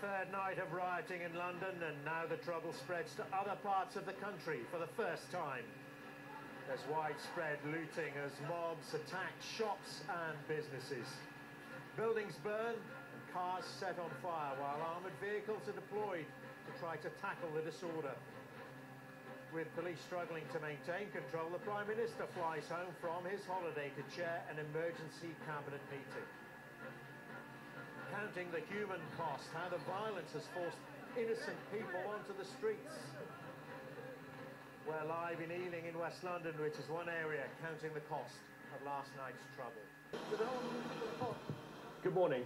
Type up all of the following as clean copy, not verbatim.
third night of rioting in London, and now the trouble spreads to other parts of the country for the first time. There's widespread looting as mobs attack shops and businesses. Buildings burn and cars set on fire while armoured vehicles are deployed to try to tackle the disorder. With police struggling to maintain control, the Prime Minister flies home from his holiday to chair an emergency cabinet meeting. Counting the human cost, how the violence has forced innocent people onto the streets. We're live in Ealing in West London, which is one area counting the cost of last night's trouble. Good morning.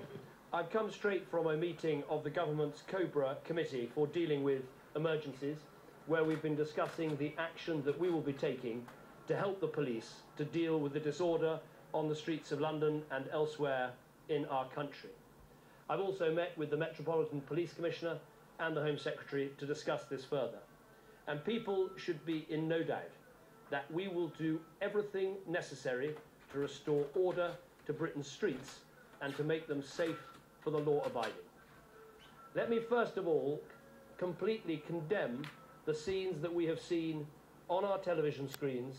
I've come straight from a meeting of the government's COBRA committee for dealing with emergencies, where we've been discussing the action that we will be taking to help the police to deal with the disorder on the streets of London and elsewhere in our country. I've also met with the Metropolitan Police Commissioner and the Home Secretary to discuss this further. And people should be in no doubt that we will do everything necessary to restore order to Britain's streets and to make them safe for the law-abiding. Let me first of all completely condemn the scenes that we have seen on our television screens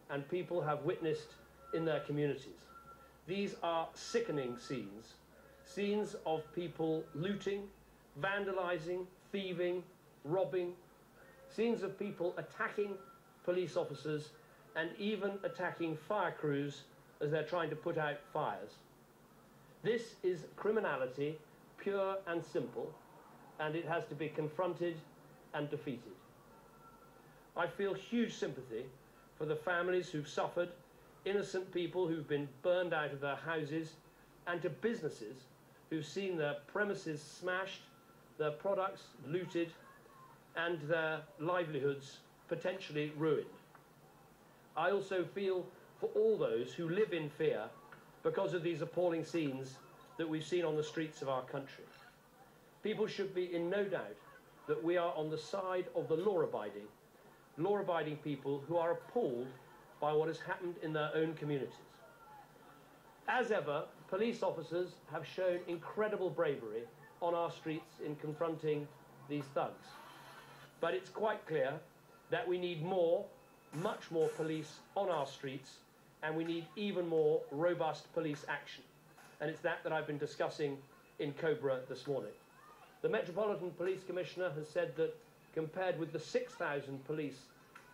and people have witnessed in their communities. These are sickening scenes. Scenes of people looting, vandalising, thieving, robbing, scenes of people attacking police officers and even attacking fire crews as they're trying to put out fires. This is criminality, pure and simple, and it has to be confronted and defeated. I feel huge sympathy for the families who've suffered, innocent people who've been burned out of their houses, and to businesses who've seen their premises smashed, their products looted, and their livelihoods potentially ruined. I also feel for all those who live in fear because of these appalling scenes that we've seen on the streets of our country. People should be in no doubt that we are on the side of the law-abiding people who are appalled by what has happened in their own communities. As ever, police officers have shown incredible bravery on our streets in confronting these thugs. But it's quite clear that we need more, much more police on our streets, and we need even more robust police action. And it's that I've been discussing in COBRA this morning. The Metropolitan Police Commissioner has said that compared with the 6,000 police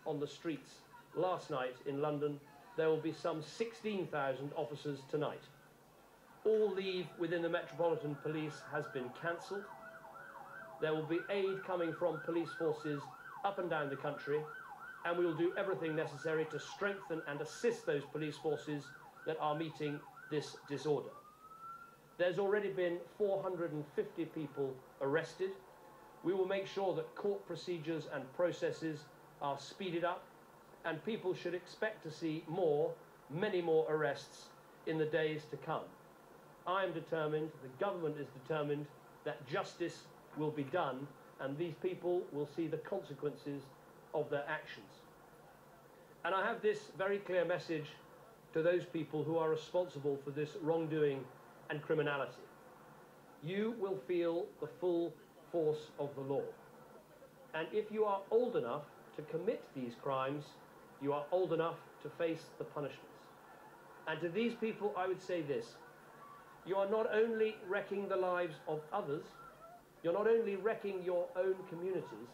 on the streets last night in London, there will be some 16,000 officers tonight. All leave within the Metropolitan Police has been cancelled. There will be aid coming from police forces up and down the country, and we will do everything necessary to strengthen and assist those police forces that are meeting this disorder. There's already been 450 people arrested. We will make sure that court procedures and processes are speeded up, and people should expect to see many more arrests in the days to come. I am determined, the government is determined, that justice will be done, and these people will see the consequences of their actions. And I have this very clear message to those people who are responsible for this wrongdoing and criminality. You will feel the full force of the law. And if you are old enough to commit these crimes, you are old enough to face the punishments. And to these people, I would say this: you are not only wrecking the lives of others, you're not only wrecking your own communities,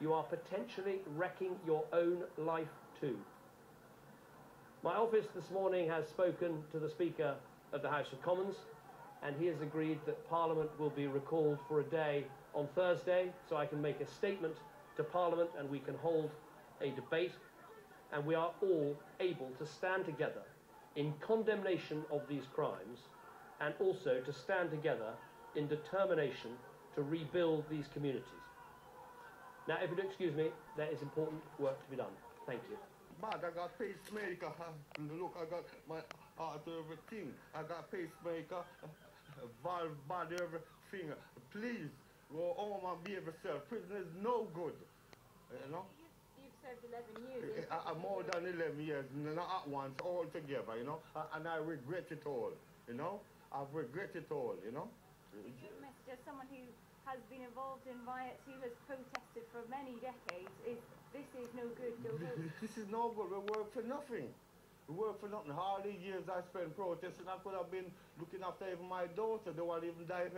you are potentially wrecking your own life too. My office this morning has spoken to the Speaker of the House of Commons, and he has agreed that Parliament will be recalled for a day on Thursday, so I can make a statement to Parliament and we can hold a debate, and we are all able to stand together in condemnation of these crimes, and also to stand together in determination to rebuild these communities. Now, if you'd excuse me, there is important work to be done. Thank you. Bad, I got pacemaker. Look, I got my heart, everything. I got pacemaker, valve, body, everything. Please, go home and behave yourself. Prison is no good. You know? You've served 11 years. More than 11 years, not at once, all together, you know? And I regret it all, you know? I've regretted it all, you know? Your message as someone who has been involved in riots, who has protested for many decades, this is no good. This is no good. We work for nothing. We work for nothing. All these years I spent protesting, I could have been looking after even my daughter. They won't even die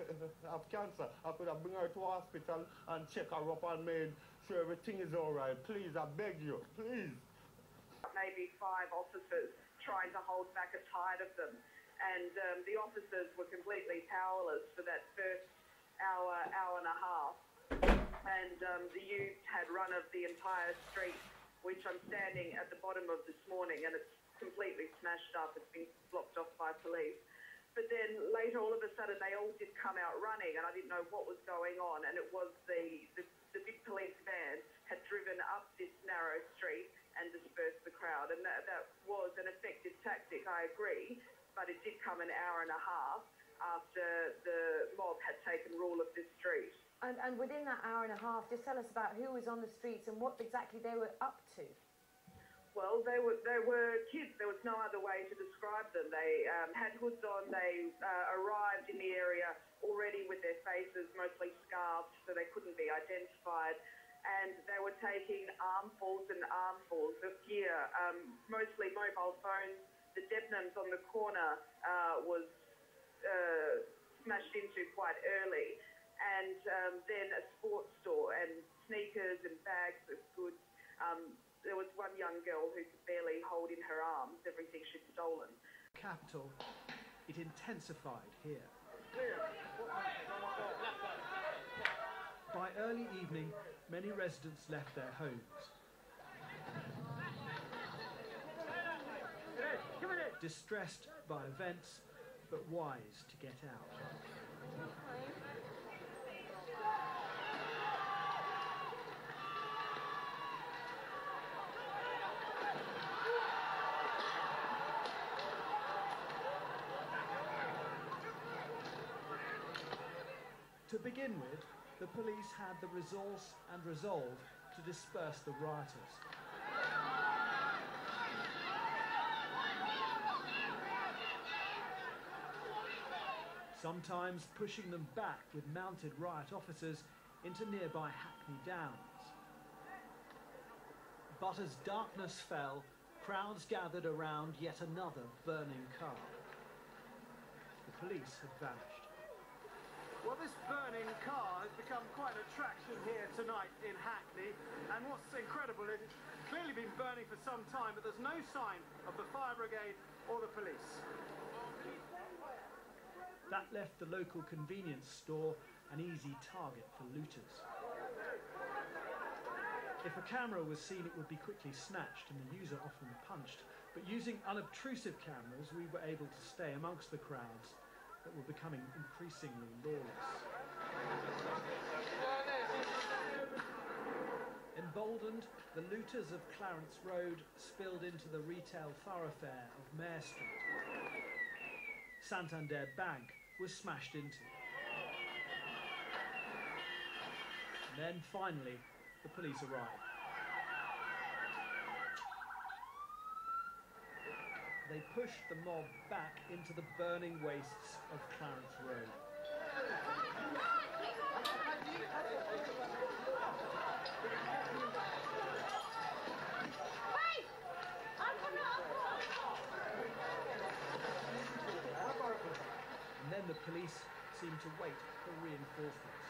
of cancer. I could have bring her to hospital and check her up and made sure everything is all right. Please, I beg you, please. Maybe 5 officers trying to hold back a tide of them. And the officers were completely powerless for that first hour and a half. And the youth had run of the entire street, which I'm standing at the bottom of this morning, and it's completely smashed up. It's been blocked off by police. But then later, all of a sudden, they all did come out running, and I didn't know what was going on. And it was the big police van had driven up this narrow street and dispersed the crowd. And that was an effective tactic, I agree, but it did come an hour and a half after the mob had taken rule of this street. And within that hour and a half, just tell us about who was on the streets and what exactly they were up to. Well, they were kids. There was no other way to describe them. They had hoods on. They arrived in the area already with their faces mostly scarfed, so they couldn't be identified. And they were taking armfuls and armfuls of gear, mostly mobile phones. The Debnams on the corner was smashed into quite early. And then a sports store and sneakers and bags of goods. There was one young girl who could barely hold in her arms everything she'd stolen. Capital, it intensified here. By early evening, many residents left their homes. Distressed by events, but wise to get out. To begin with, the police had the resource and resolve to disperse the rioters. Sometimes pushing them back with mounted riot officers into nearby Hackney Downs. But as darkness fell, crowds gathered around yet another burning car. The police had vanished. Well, this burning car has become quite an attraction here tonight in Hackney, and what's incredible is it's clearly been burning for some time, but there's no sign of the fire brigade or the police. That left the local convenience store an easy target for looters. If a camera was seen, it would be quickly snatched and the user often punched, but using unobtrusive cameras, we were able to stay amongst the crowds that were becoming increasingly lawless. Emboldened, the looters of Clarence Road spilled into the retail thoroughfare of Mare Street. Santander Bank was smashed into. And then finally, the police arrived. They pushed the mob back into the burning wastes of Clarence Road. And then the police seemed to wait for reinforcements.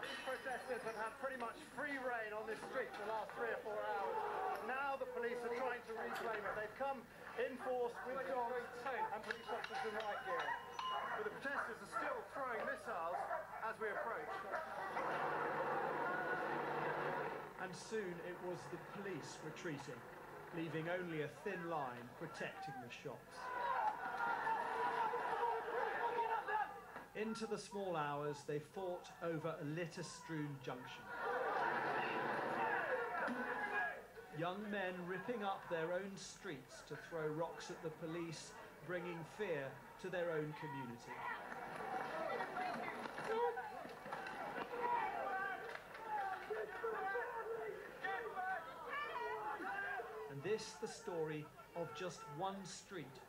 These protesters have had pretty much free rein on this street for the last 3 or 4 hours. Now the police are trying to reclaim it. They've come in force with dogs and police officers in riot gear. But the protesters are still throwing missiles as we approach. And soon it was the police retreating, leaving only a thin line protecting the shops. Into the small hours, they fought over a litter-strewn junction. Young men ripping up their own streets to throw rocks at the police, bringing fear to their own community. And this, the story of just one street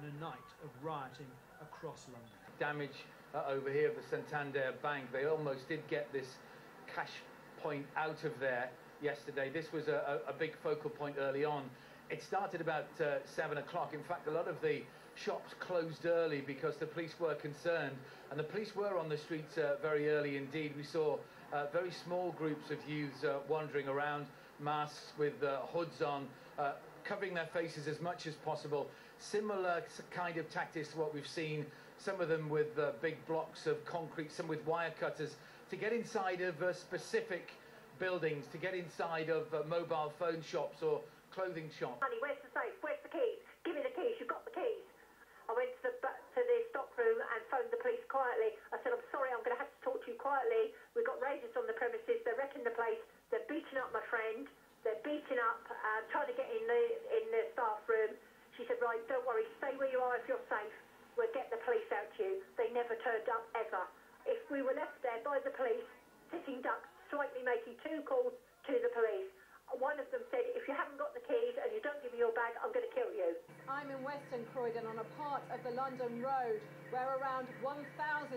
in a night of rioting across London. Damage over here of the Santander Bank. They almost did get this cash point out of there yesterday. This was a big focal point early on. It started about 7 o'clock. In fact, a lot of the shops closed early because the police were concerned, and the police were on the streets very early indeed. We saw very small groups of youths wandering around, masks with hoods on, covering their faces as much as possible. Similar kind of tactics to what we've seen, some of them with big blocks of concrete, some with wire cutters, to get inside of specific buildings, to get inside of mobile phone shops or clothing shops. Honey, where's the safe? Where's the keys? Give me the keys. You've got the keys. I went to the stock room and phoned the police quietly. I said, I'm sorry, I'm going to have to talk to you quietly. We've got raiders on the premises. They're wrecking the place. They're beating up my friend. They're beating up, trying to get in the staff room. She said, right, don't worry. Stay where you are if you're safe. We'll get the police out to you. They never turned up, ever. If we were left there by the police, sitting duck, slightly making 2 calls to the police, one of them said, if you haven't got the keys and you don't give me your bag, I'm going to kill you. I'm in Western Croydon on a part of the London Road where around 1,000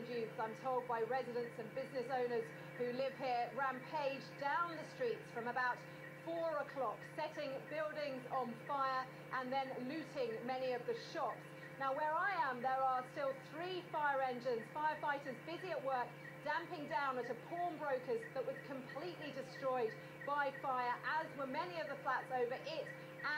youths, I'm told by residents and business owners who live here, rampage down the streets from about 4 o'clock, setting buildings on fire and then looting many of the shops. Now, where I am, there are still 3 fire engines, firefighters busy at work, damping down at a pawnbroker's that was completely destroyed by fire, as were many of the flats over it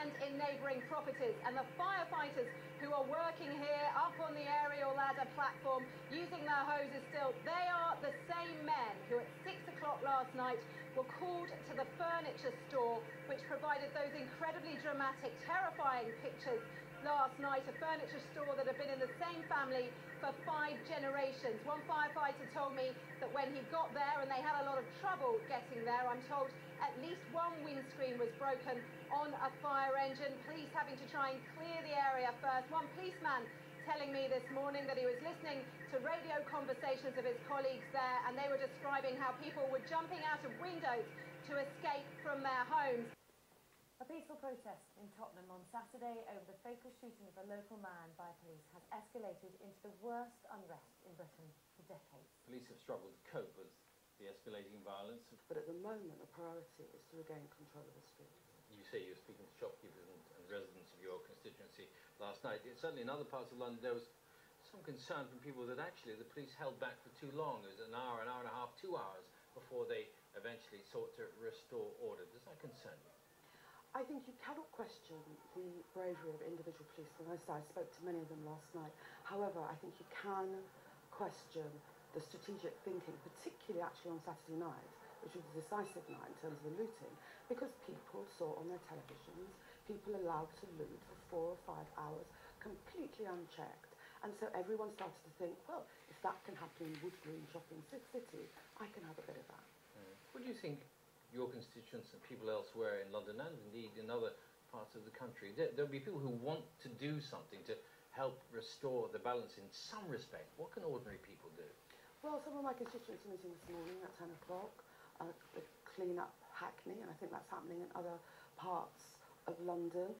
and in neighbouring properties. And the firefighters who are working here up on the aerial ladder platform using their hoses still, they are the same men who at 6 o'clock last night were called to the furniture store, which provided those incredibly dramatic, terrifying pictures last night. A furniture store that had been in the same family for 5 generations. One firefighter told me that when he got there, and they had a lot of trouble getting there, I'm told at least 1 windscreen was broken on a fire engine, police having to try and clear the area first. One policeman telling me this morning that he was listening to radio conversations of his colleagues there, and they were describing how people were jumping out of windows to escape from their homes. A peaceful protest in Tottenham on Saturday over the fatal shooting of a local man by police has escalated into the worst unrest in Britain for decades. Police have struggled to cope with the escalating violence. But at the moment, the priority is to regain control of the street. You say you're speaking to shopkeepers and residents of your constituency last night. Certainly in other parts of London, there was some concern from people that actually the police held back for too long. It was an hour and a half, 2 hours before they eventually sought to restore order. Does that concern you? I think you cannot question the bravery of individual police. And I spoke to many of them last night. However, I think you can question the strategic thinking, particularly actually on Saturday night, which was a decisive night in terms of the looting, because people saw on their televisions people allowed to loot for 4 or 5 hours completely unchecked. And so everyone started to think, well, if that can happen in Wood Green Shopping City, I can have a bit of that. What do you think your constituents and people elsewhere in London and indeed in other parts of the country, there'll be people who want to do something to help restore the balance in some respect? What can ordinary people do? Well, some of my constituents are meeting this morning at 10 o'clock to clean up Hackney, and I think that's happening in other parts of London.